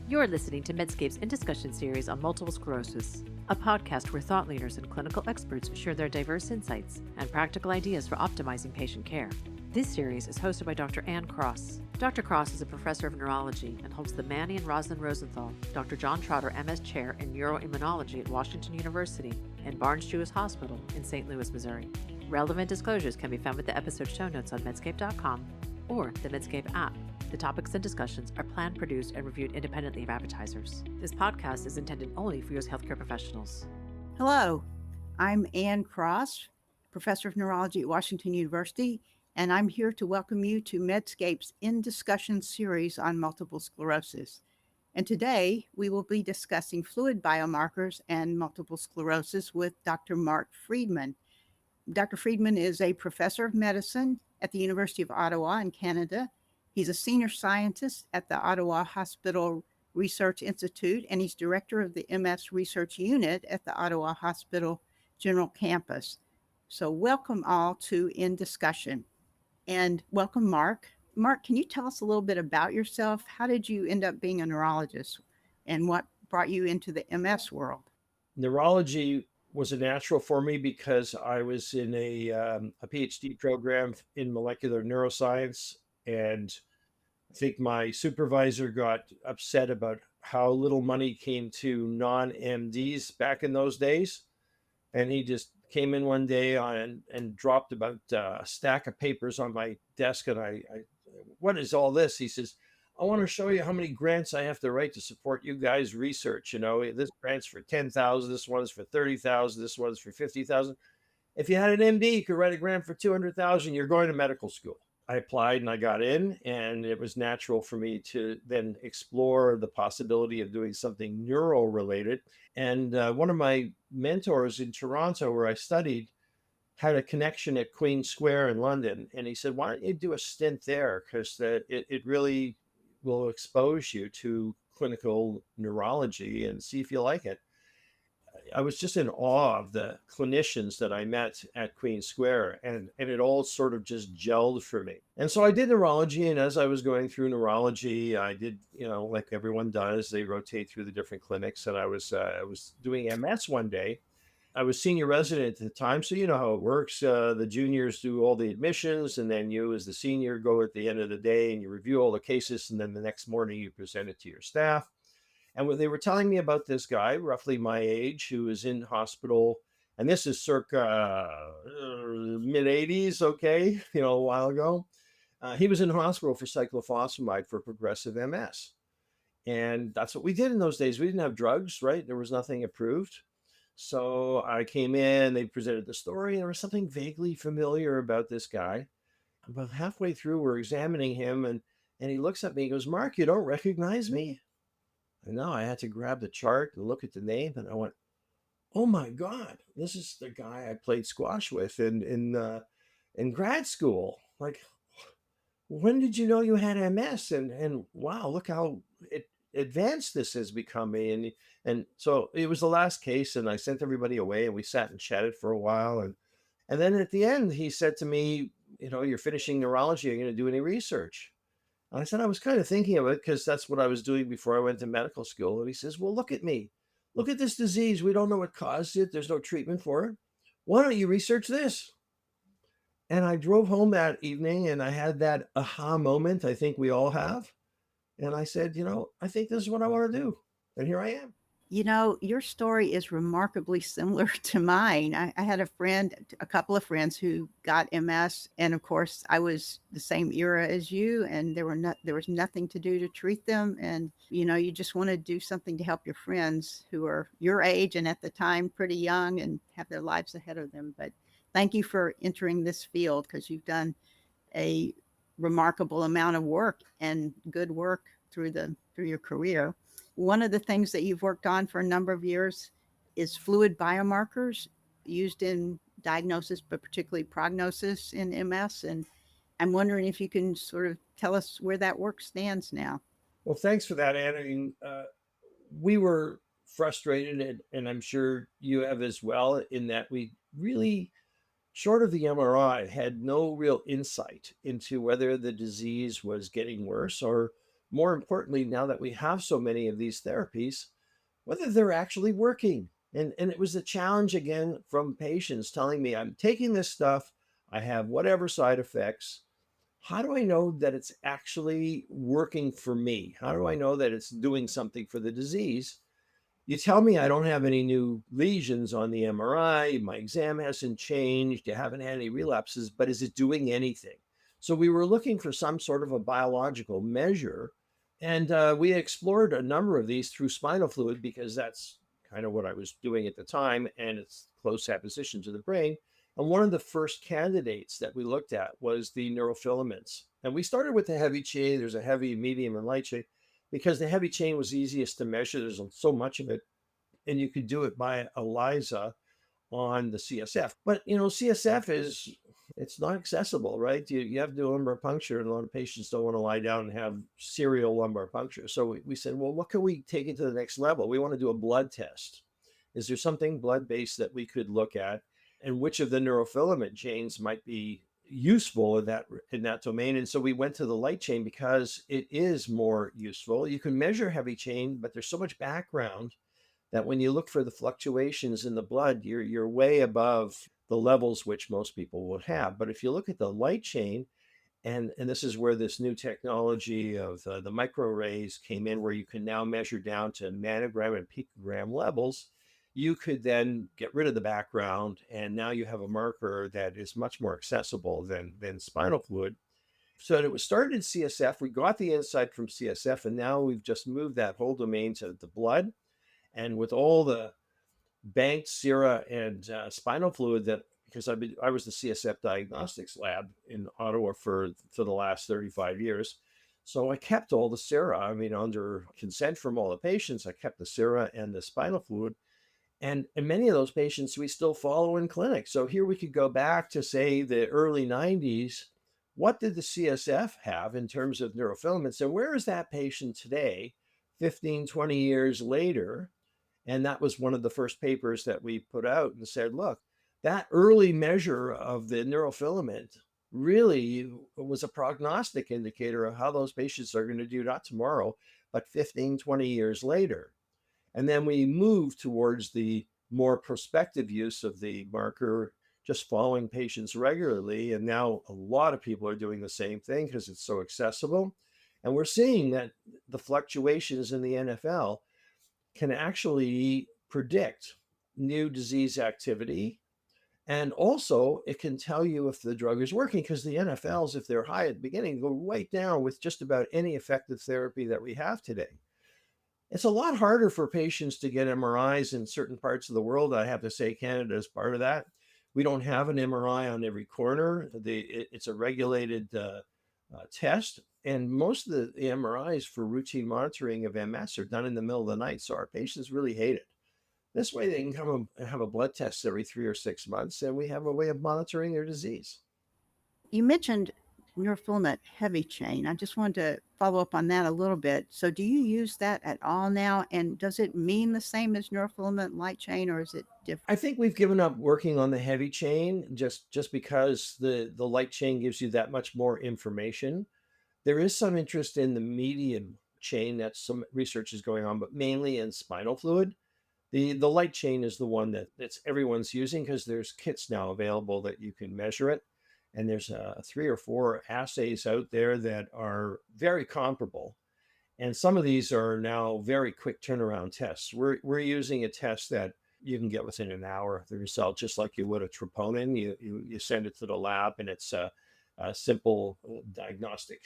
You're listening to Medscape's In Discussion series on multiple sclerosis, a podcast where thought leaders and clinical experts share their diverse insights and practical ideas for optimizing patient care. This series is hosted by Dr. Ann Cross. Dr. Cross is a professor of neurology and holds the Manny and Rosalind Rosenthal Dr. John Trotter MS Chair in Neuroimmunology at Washington University and Barnes-Jewish Hospital in St. Louis, Missouri. Relevant disclosures can be found with the episode show notes on medscape.com or the Medscape app. The topics and discussions are planned, produced, and reviewed independently of advertisers. This podcast is intended only for you as healthcare professionals. Hello, I'm Ann Cross, professor of neurology at Washington University, and I'm here to welcome you to Medscape's In Discussion series on multiple sclerosis. And today we will be discussing fluid biomarkers and multiple sclerosis with Dr. Mark Freedman. Dr. Freedman is a professor of medicine at the University of Ottawa in Canada. He's a senior scientist at the Ottawa Hospital Research Institute, and he's director of the MS Research Unit at the Ottawa Hospital General Campus. So welcome all to In Discussion. And welcome, Mark. Mark, can you tell us a little bit about yourself? How did you end up being a neurologist, and what brought you into the MS world? Neurology was a natural for me because I was in a PhD program in molecular neuroscience, and I think my supervisor got upset about how little money came to non-MDs back in those days. And he just came in one day and dropped about a stack of papers on my desk. And I, what is all this? He says, I want to show you how many grants I have to write to support you guys' research. You know, this grant's for 10,000, this one's for 30,000, this one's for 50,000. If you had an MD, you could write a grant for 200,000, you're going to medical school. I applied and I got in, and it was natural for me to then explore the possibility of doing something neuro related. And one of my mentors in Toronto, where I studied, had a connection at Queen Square in London. And he said, why don't you do a stint there? Because it really will expose you to clinical neurology and see if you like it. I was just in awe of the clinicians that I met at Queen Square, and it all sort of just gelled for me. And so I did neurology, and as I was going through neurology, I did, like everyone does, they rotate through the different clinics, and I was doing MS one day. I was senior resident at the time, so you know how it works. The juniors do all the admissions, and then you as the senior go at the end of the day and you review all the cases, and then the next morning you present it to your staff. And when they were telling me about this guy, roughly my age, who was in hospital, and this is circa mid 80s, okay, a while ago. He was in hospital for cyclophosphamide for progressive MS. And that's what we did in those days. We didn't have drugs, right? There was nothing approved. So I came in, they presented the story, and there was something vaguely familiar about this guy. About halfway through, we're examining him, and he looks at me, he goes, Mark, you don't recognize me? And now I had to grab the chart and look at the name, and I went, "Oh my God, this is the guy I played squash with in grad school. Like, when did you know you had MS? And wow, look how advanced this has become me." And so it was the last case, and I sent everybody away, and we sat and chatted for a while, and then at the end he said to me, "You're finishing neurology. Are you going to do any research?" And I said, I was kind of thinking of it because that's what I was doing before I went to medical school. And he says, well, look at me. Look at this disease. We don't know what caused it. There's no treatment for it. Why don't you research this? And I drove home that evening and I had that aha moment I think we all have. And I said, I think this is what I want to do. And here I am. Your story is remarkably similar to mine. I had a couple of friends who got MS, and of course, I was the same era as you, and there was nothing to do to treat them. And you just want to do something to help your friends who are your age and at the time pretty young and have their lives ahead of them. But thank you for entering this field because you've done a remarkable amount of work and good work through your career. One of the things that you've worked on for a number of years is fluid biomarkers used in diagnosis, but particularly prognosis in MS. And I'm wondering if you can sort of tell us where that work stands now. Well, thanks for that, Anna. I mean, we were frustrated, and I'm sure you have as well, in that we really, short of the MRI, had no real insight into whether the disease was getting worse or more importantly, now that we have so many of these therapies, whether they're actually working. And it was a challenge again from patients telling me, I'm taking this stuff, I have whatever side effects. How do I know that it's actually working for me? How do I know that it's doing something for the disease? You tell me I don't have any new lesions on the MRI, my exam hasn't changed, you haven't had any relapses, but is it doing anything? So we were looking for some sort of a biological measure. And we explored a number of these through spinal fluid because that's kind of what I was doing at the time, and it's close apposition to the brain. And one of the first candidates that we looked at was the neurofilaments. And we started with the heavy chain. There's a heavy, medium, and light chain because the heavy chain was easiest to measure. There's so much of it, and you could do it by ELISA on the CSF. But CSF it's not accessible, right? You have to do lumbar puncture, and a lot of patients don't want to lie down and have serial lumbar puncture. So we said, well, what can we take it to the next level? We want to do a blood test. Is there something blood-based that we could look at, and which of the neurofilament chains might be useful in that domain? And so we went to the light chain because it is more useful. You can measure heavy chain, but there's so much background that when you look for the fluctuations in the blood, you're way above the levels which most people would have. But if you look at the light chain, and this is where this new technology of the microarrays came in, where you can now measure down to nanogram and picogram levels, you could then get rid of the background, and now you have a marker that is much more accessible than spinal fluid. So it was started in CSF. We got the insight from CSF, and now we've just moved that whole domain to the blood. And with all the banked sera and spinal fluid because I was the CSF diagnostics lab in Ottawa for the last 35 years. So I kept all the sera. Under consent from all the patients, I kept the sera and the spinal fluid. And many of those patients we still follow in clinic. So here we could go back to, say, the early 90s. What did the CSF have in terms of neurofilaments? And where is that patient today, 15, 20 years later? And that was one of the first papers that we put out and said, look, that early measure of the neurofilament really was a prognostic indicator of how those patients are going to do, not tomorrow, but 15, 20 years later. And then we moved towards the more prospective use of the marker, just following patients regularly. And now a lot of people are doing the same thing because it's so accessible. And we're seeing that the fluctuations in the NfL can actually predict new disease activity. And also, it can tell you if the drug is working, because the NfLs, if they're high at the beginning, go right down with just about any effective therapy that we have today. It's a lot harder for patients to get MRIs in certain parts of the world. I have to say Canada is part of that. We don't have an MRI on every corner. It's a regulated test. And most of the MRIs for routine monitoring of MS are done in the middle of the night. So our patients really hate it. This way they can come and have a blood test every 3 or 6 months, and we have a way of monitoring their disease. You mentioned neurofilament heavy chain. I just wanted to follow up on that a little bit. So do you use that at all now? And does it mean the same as neurofilament light chain, or is it different? I think we've given up working on the heavy chain just because the light chain gives you that much more information. There is some interest in the medium chain. That's some research is going on, but mainly in spinal fluid. The light chain is the one that's everyone's using because there's kits now available that you can measure it. And there's 3 or 4 assays out there that are very comparable. And some of these are now very quick turnaround tests. We're using a test that you can get within an hour of the result, just like you would a troponin. You send it to the lab, and it's a simple diagnostic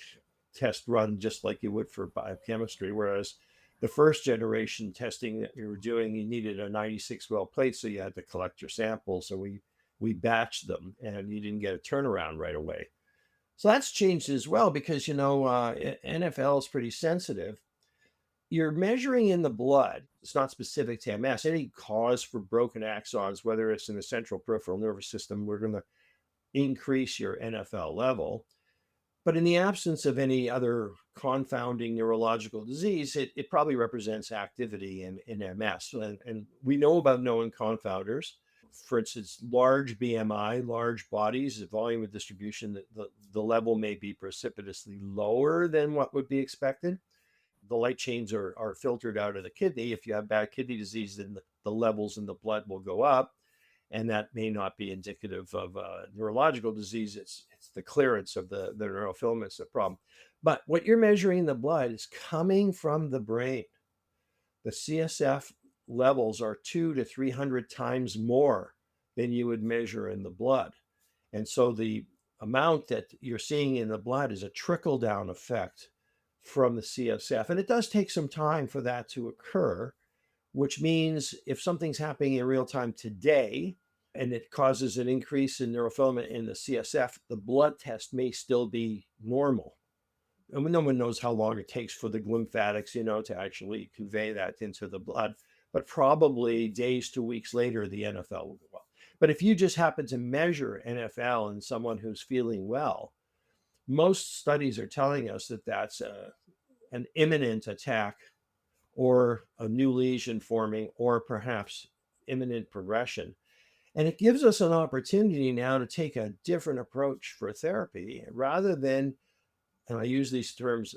test run, just like you would for biochemistry. Whereas the first generation testing that you were doing, you needed a 96 well plate, so you had to collect your samples. So we batched them, and you didn't get a turnaround right away. So that's changed as well because, NfL is pretty sensitive. You're measuring in the blood. It's not specific to MS. Any cause for broken axons, whether it's in the central peripheral nervous system, we're going to increase your NfL level. But in the absence of any other confounding neurological disease, it probably represents activity in MS. And we know about known confounders. For instance, large BMI, large bodies, the volume of distribution, the level may be precipitously lower than what would be expected. the light chains are filtered out of the kidney. If you have bad kidney disease, then the levels in the blood will go up. And that may not be indicative of neurological disease. It's the clearance of the neurofilaments, the problem. But what you're measuring in the blood is coming from the brain. The CSF levels are 200 to 300 times more than you would measure in the blood. And so the amount that you're seeing in the blood is a trickle down effect from the CSF. And it does take some time for that to occur, which means if something's happening in real time today and it causes an increase in neurofilament in the CSF, the blood test may still be normal. And no one knows how long it takes for the lymphatics, to actually convey that into the blood, but probably days to weeks later, the NfL will go up. But if you just happen to measure NfL in someone who's feeling well, most studies are telling us that that's an imminent attack or a new lesion forming or perhaps imminent progression. And it gives us an opportunity now to take a different approach for therapy rather than, and I use these terms,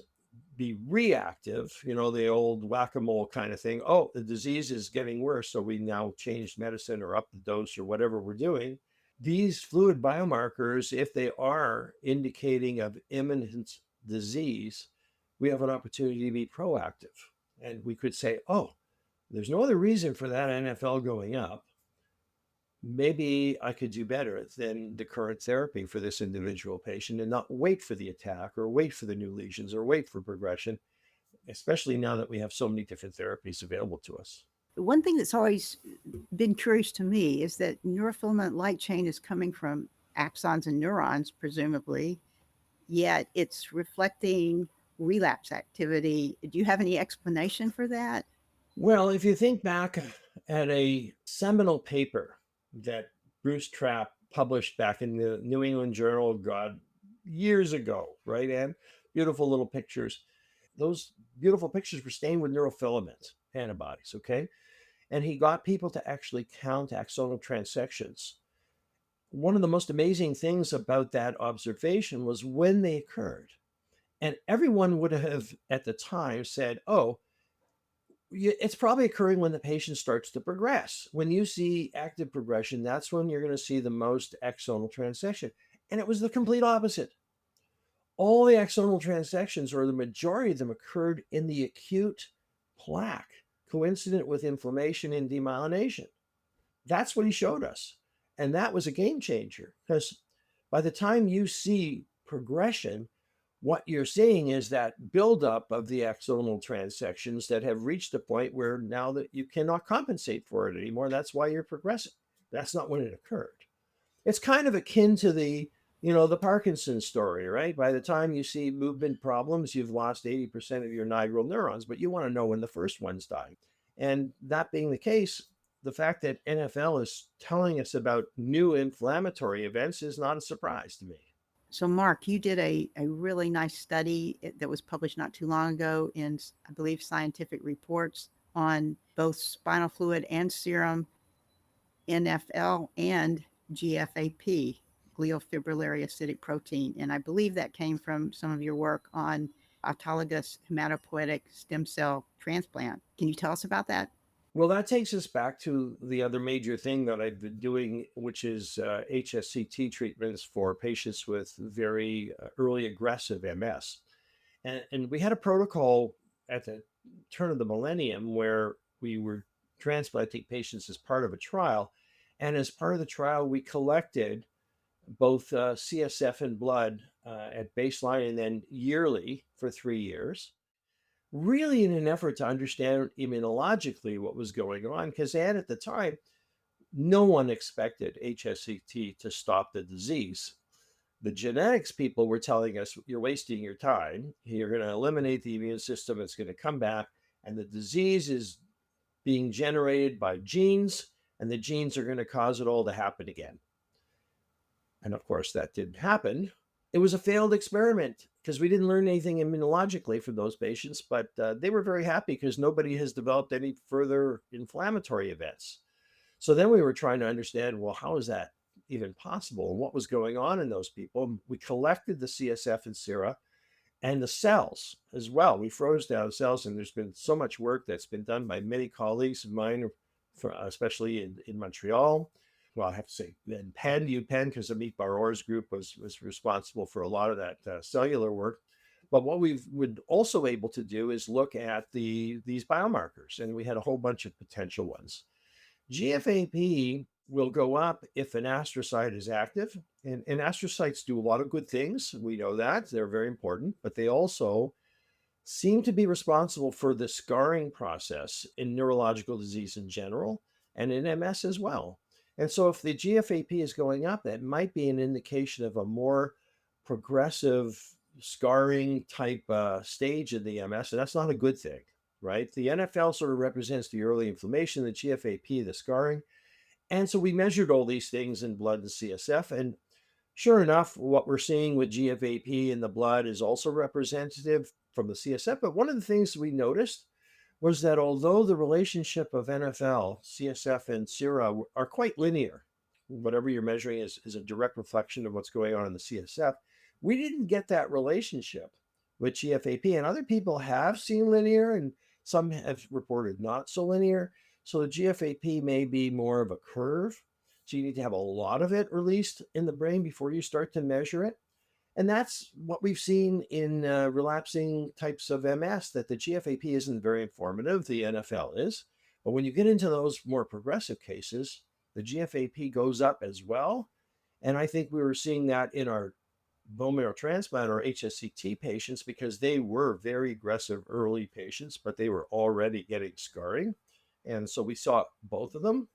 be reactive, the old whack-a-mole kind of thing. Oh, the disease is getting worse, so we now changed medicine or up the dose or whatever we're doing. These fluid biomarkers, if they are indicating of imminent disease, we have an opportunity to be proactive. And we could say, oh, there's no other reason for that NfL going up. Maybe I could do better than the current therapy for this individual patient and not wait for the attack or wait for the new lesions or wait for progression, especially now that we have so many different therapies available to us. One thing that's always been curious to me is that neurofilament light chain is coming from axons and neurons, presumably, yet it's reflecting relapse activity. Do you have any explanation for that? Well, if you think back at a seminal paper that Bruce Trapp published back in the New England Journal of God years ago, right, Anne? Beautiful little pictures. Those beautiful pictures were stained with neurofilament antibodies, okay? And he got people to actually count axonal transections. One of the most amazing things about that observation was when they occurred. And everyone would have at the time said, oh, it's probably occurring when the patient starts to progress. When you see active progression, that's when you're going to see the most axonal transection. And it was the complete opposite. All the axonal transections, or the majority of them, occurred in the acute plaque, coincident with inflammation and demyelination. That's what he showed us. And that was a game changer, because by the time you see progression, what you're seeing is that buildup of the axonal transections that have reached a point where now that you cannot compensate for it anymore. That's why you're progressing. That's not when it occurred. It's kind of akin to the Parkinson's story, right? By the time you see movement problems, you've lost 80% of your nigral neurons, but you want to know when the first one's dying. And that being the case, the fact that NfL is telling us about new inflammatory events is not a surprise to me. So, Mark, you did a really nice study that was published not too long ago in, I believe, Scientific Reports on both spinal fluid and serum NfL and GFAP, glial fibrillary acidic protein. And I believe that came from some of your work on autologous hematopoietic stem cell transplant. Can you tell us about that? Well, that takes us back to the other major thing that I've been doing, which is HSCT treatments for patients with very early aggressive MS. And we had a protocol at the turn of the millennium where we were transplanting patients as part of a trial. And as part of the trial, we collected both CSF and blood at baseline and then yearly for 3 years, really in an effort to understand immunologically what was going on, because at the time, no one expected HSCT to stop the disease. The genetics people were telling us, you're wasting your time. You're going to eliminate the immune system. It's going to come back. And the disease is being generated by genes, and the genes are going to cause it all to happen again. And of course, that didn't happen. It was a failed experiment because we didn't learn anything immunologically from those patients, but they were very happy because nobody has developed any further inflammatory events. So then we were trying to understand, well, how is that even possible? And what was going on in those people? We collected the CSF and sera, and the cells as well. We froze down cells, and there's been so much work that's been done by many colleagues of mine, especially in Montreal. Well, I have to say, then UPenn, because Amit Baror's group was responsible for a lot of that cellular work. But what we would also able to do is look at these biomarkers, and we had a whole bunch of potential ones. GFAP will go up if an astrocyte is active, and astrocytes do a lot of good things. We know that they're very important, but they also seem to be responsible for the scarring process in neurological disease in general and in MS as well. And so if the GFAP is going up, that might be an indication of a more progressive scarring type stage in the MS, and that's not a good thing, right? The NfL sort of represents the early inflammation, the GFAP, the scarring. And so we measured all these things in blood and CSF, and sure enough, what we're seeing with GFAP in the blood is also representative from the CSF. But one of the things we noticed was that although the relationship of NfL, CSF, and sera are quite linear, whatever you're measuring is a direct reflection of what's going on in the CSF, we didn't get that relationship with GFAP. And other people have seen linear, and some have reported not so linear. So the GFAP may be more of a curve. So you need to have a lot of it released in the brain before you start to measure it. And that's what we've seen in relapsing types of MS, that the GFAP isn't very informative, the NfL is. But when you get into those more progressive cases, the GFAP goes up as well. And I think we were seeing that in our bone marrow transplant or HSCT patients because they were very aggressive early patients, but they were already getting scarring. And so we saw both of them.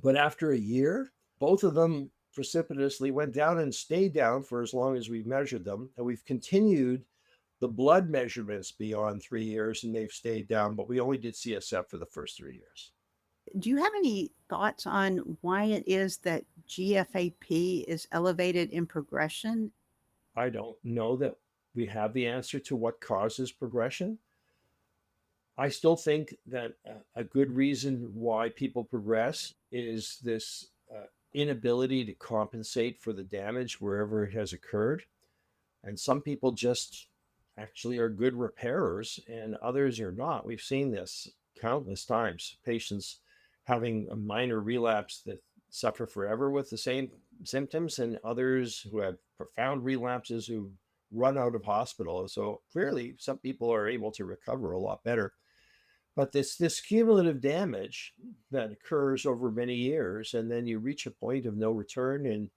But after a year, both of them precipitously went down and stayed down for as long as we've measured them. And we've continued the blood measurements beyond 3 years, and they've stayed down, but we only did CSF for the first 3 years. Do you have any thoughts on why it is that GFAP is elevated in progression? I don't know that we have the answer to what causes progression. I still think that a good reason why people progress is this inability to compensate for the damage wherever it has occurred. And some people just actually are good repairers and others are not. We've seen this countless times. Patients having a minor relapse that suffer forever with the same symptoms, and others who have profound relapses who run out of hospital. So clearly, some people are able to recover a lot better. But this cumulative damage that occurs over many years, and then you reach a point of no return, and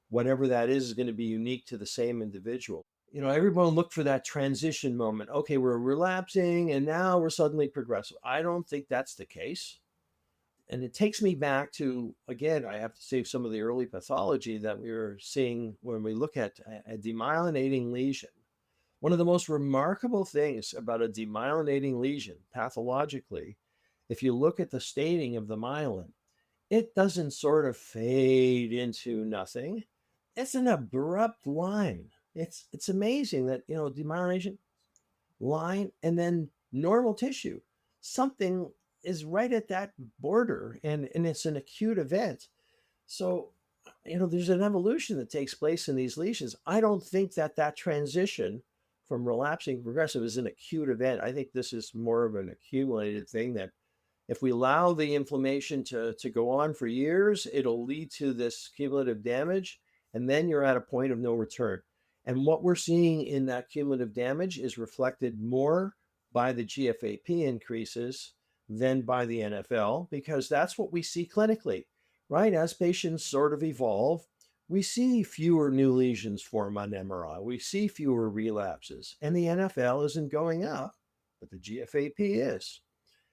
whatever that is going to be unique to the same individual. Everyone look for that transition moment. Okay, we're relapsing and now we're suddenly progressive. I don't think that's the case. And it takes me back to, again, I have to save some of the early pathology that we were seeing when we look at a demyelinating lesion. One of the most remarkable things about a demyelinating lesion pathologically, if you look at the staining of the myelin, it doesn't sort of fade into nothing. It's an abrupt line. It's amazing that, demyelination line and then normal tissue. Something is right at that border, and it's an acute event. So, there's an evolution that takes place in these lesions. I don't think that transition from relapsing to progressive is an acute event. I think this is more of an accumulated thing that if we allow the inflammation to go on for years, it'll lead to this cumulative damage, and then you're at a point of no return. And what we're seeing in that cumulative damage is reflected more by the GFAP increases than by the NfL, because that's what we see clinically, right? As patients sort of evolve, we see fewer new lesions form on MRI. We see fewer relapses, and the NfL isn't going up, but the GFAP is.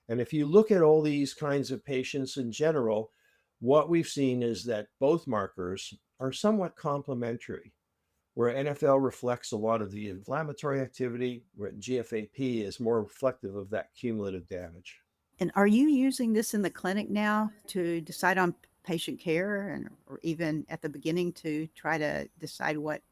And if you look at all these kinds of patients in general, what we've seen is that both markers are somewhat complementary, where NfL reflects a lot of the inflammatory activity, where GFAP is more reflective of that cumulative damage. And are you using this in the clinic now to decide on patient care, or even at the beginning to try to decide what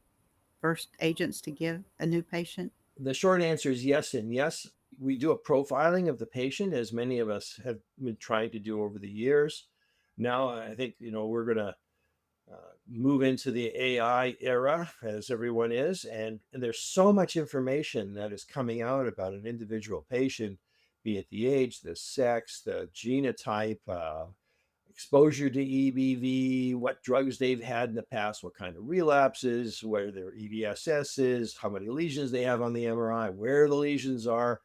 first agents to give a new patient? The short answer is yes and yes. We do a profiling of the patient, as many of us have been trying to do over the years. Now, I think, we're going to move into the AI era, as everyone is, and there's so much information that is coming out about an individual patient, be it the age, the sex, the genotype, exposure to EBV, what drugs they've had in the past, what kind of relapses, where their EDSS is, how many lesions they have on the MRI, where the lesions are.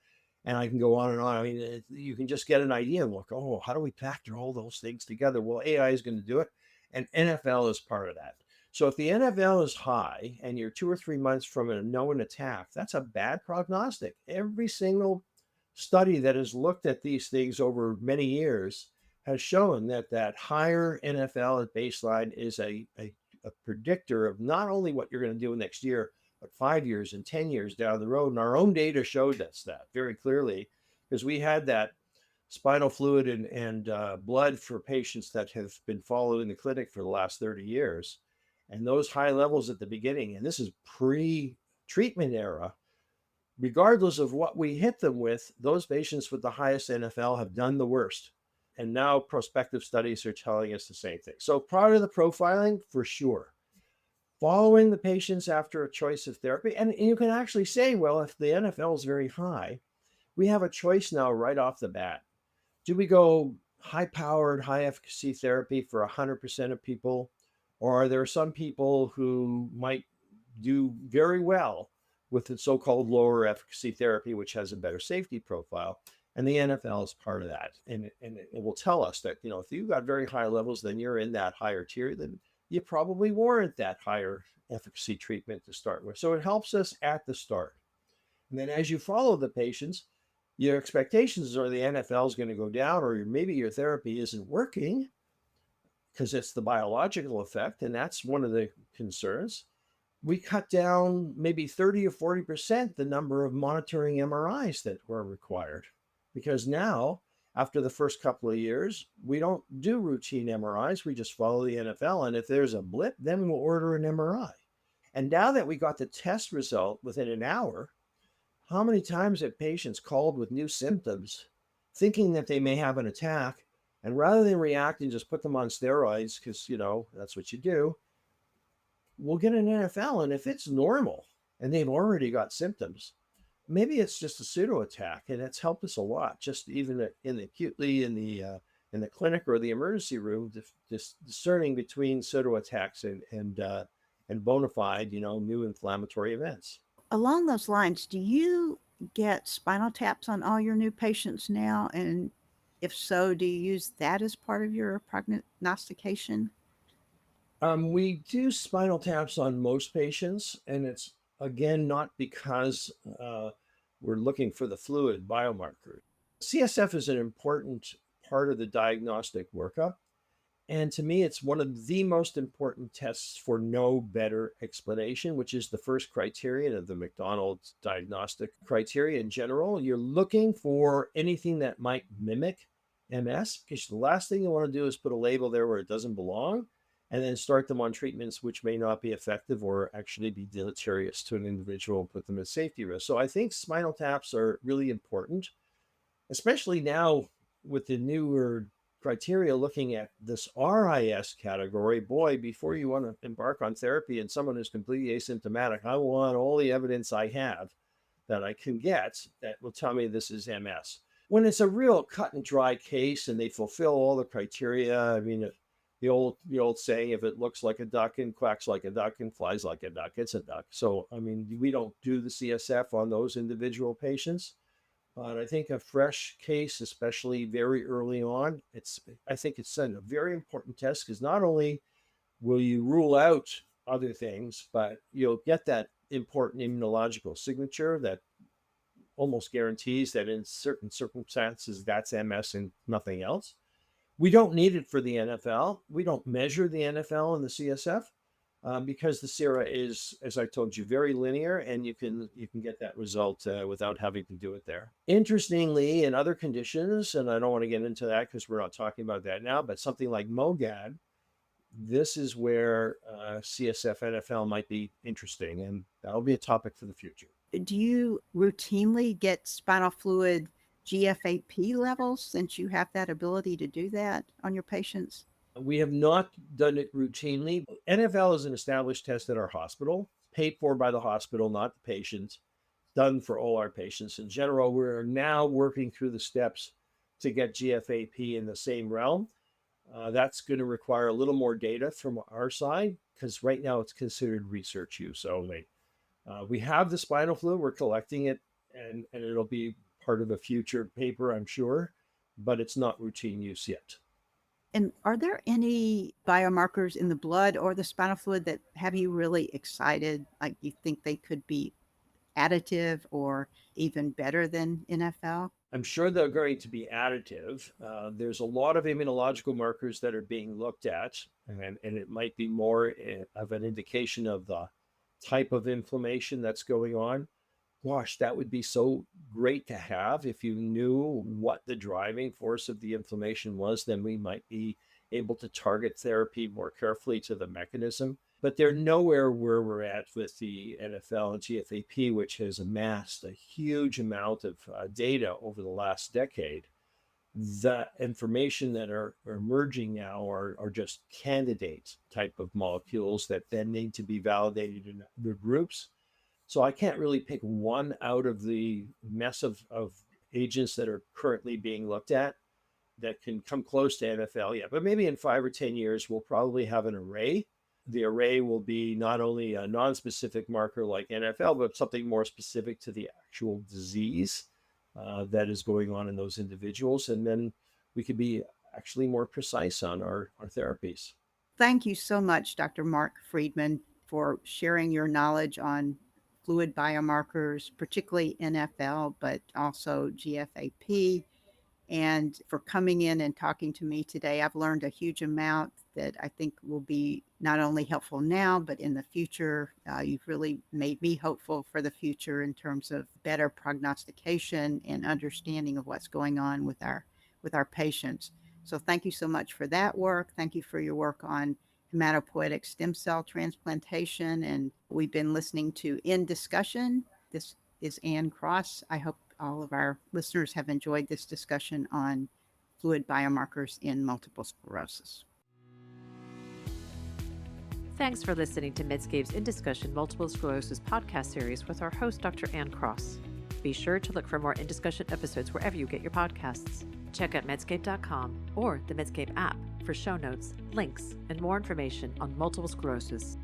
And I can go on and on. I mean, you can just get an idea and look, oh, how do we factor all those things together? Well, AI is going to do it. And NfL is part of that. So if the NfL is high and you're 2 or 3 months from a known attack, that's a bad prognostic. Every single study that has looked at these things over many years has shown that that higher NfL at baseline is a predictor of not only what you're going to do next year, but 5 years and 10 years down the road. And our own data showed us that very clearly, because we had that spinal fluid and blood for patients that have been followed in the clinic for the last 30 years. And those high levels at the beginning, and this is pre-treatment era, regardless of what we hit them with, those patients with the highest NfL have done the worst. And now prospective studies are telling us the same thing. So part of the profiling, for sure. Following the patients after a choice of therapy. And you can actually say, well, if the NfL is very high, we have a choice now right off the bat. Do we go high-powered, high-efficacy therapy for 100% of people? Or are there some people who might do very well with the so-called lower efficacy therapy, which has a better safety profile? And the NfL is part of that. And it will tell us that, if you've got very high levels, then you're in that higher tier, then you probably warrant that higher efficacy treatment to start with. So it helps us at the start. And then as you follow the patients, your expectations are the NfL is going to go down, or maybe your therapy isn't working because it's the biological effect. And that's one of the concerns. We cut down maybe 30 or 40% the number of monitoring MRIs that were required. Because now, after the first couple of years, we don't do routine MRIs. We just follow the NfL. And if there's a blip, then we'll order an MRI. And now that we got the test result within an hour, how many times have patients called with new symptoms, thinking that they may have an attack, and rather than react and just put them on steroids, because, that's what you do, we'll get an NfL. And if it's normal and they've already got symptoms, maybe it's just a pseudo attack, and it's helped us a lot. Just even in the acutely in the clinic or the emergency room, discerning between pseudo attacks and bona fide, new inflammatory events. Along those lines, do you get spinal taps on all your new patients now? And if so, do you use that as part of your prognostication? We do spinal taps on most patients, and it's again not because we're looking for the fluid biomarker. CSF is an important part of the diagnostic workup. And to me, it's one of the most important tests for no better explanation, which is the first criterion of the McDonald's diagnostic criteria in general. You're looking for anything that might mimic MS, because the last thing you want to do is put a label there where it doesn't belong, and then start them on treatments which may not be effective or actually be deleterious to an individual and put them at safety risk. So I think spinal taps are really important, especially now with the newer criteria looking at this RIS category. Boy, before you want to embark on therapy in someone who's completely asymptomatic, I want all the evidence I have that I can get that will tell me this is MS. When it's a real cut and dry case and they fulfill all the criteria, I mean, the old saying, if it looks like a duck and quacks like a duck and flies like a duck, it's a duck. So, I mean, we don't do the CSF on those individual patients. But I think a fresh case, especially very early on, I think it's a very important test, because not only will you rule out other things, but you'll get that important immunological signature that almost guarantees that in certain circumstances that's MS and nothing else. We don't need it for the NfL. We don't measure the NfL in the CSF. Because the sera is, as I told you, very linear, and you can get that result without having to do it there. Interestingly, in other conditions, and I don't want to get into that because we're not talking about that now, but something like MOGAD, this is where CSF NfL might be interesting, and that'll be a topic for the future. Do you routinely get spinal fluid GFAP levels, since you have that ability to do that on your patients? We have not done it routinely. NfL is an established test at our hospital, paid for by the hospital, not the patient, done for all our patients in general. We're now working through the steps to get GFAP in the same realm. That's going to require a little more data from our side because right now it's considered research use only. We have the spinal fluid, we're collecting it, and it'll be part of a future paper, I'm sure, but it's not routine use yet. And are there any biomarkers in the blood or the spinal fluid that have you really excited? Like you think they could be additive or even better than NFL? I'm sure they're going to be additive. There's a lot of immunological markers that are being looked at, and it might be more of an indication of the type of inflammation that's going on. Gosh, that would be so great to have. If you knew what the driving force of the inflammation was, then we might be able to target therapy more carefully to the mechanism. But they're nowhere where we're at with the NfL and GFAP, which has amassed a huge amount of data over the last decade. The information that are emerging now are just candidate type of molecules that then need to be validated in other groups. So I can't really pick one out of the mess of agents that are currently being looked at that can come close to NfL yet. But maybe in 5 or 10 years, we'll probably have an array. The array will be not only a non-specific marker like NfL, but something more specific to the actual disease that is going on in those individuals. And then we could be actually more precise on our therapies. Thank you so much, Dr. Mark Freedman, for sharing your knowledge on fluid biomarkers, particularly NFL, but also GFAP, and for coming in and talking to me today. I've learned a huge amount that I think will be not only helpful now, but in the future. You've really made me hopeful for the future in terms of better prognostication and understanding of what's going on with our patients. So thank you so much for that work. Thank you for your work on hematopoietic stem cell transplantation. And we've been listening to In Discussion. This is Ann Cross. I hope all of our listeners have enjoyed this discussion on fluid biomarkers in multiple sclerosis. Thanks for listening to Medscape's In Discussion Multiple Sclerosis podcast series with our host, Dr. Ann Cross. Be sure to look for more In Discussion episodes wherever you get your podcasts. Check out Medscape.com or the Medscape app for show notes, links, and more information on multiple sclerosis.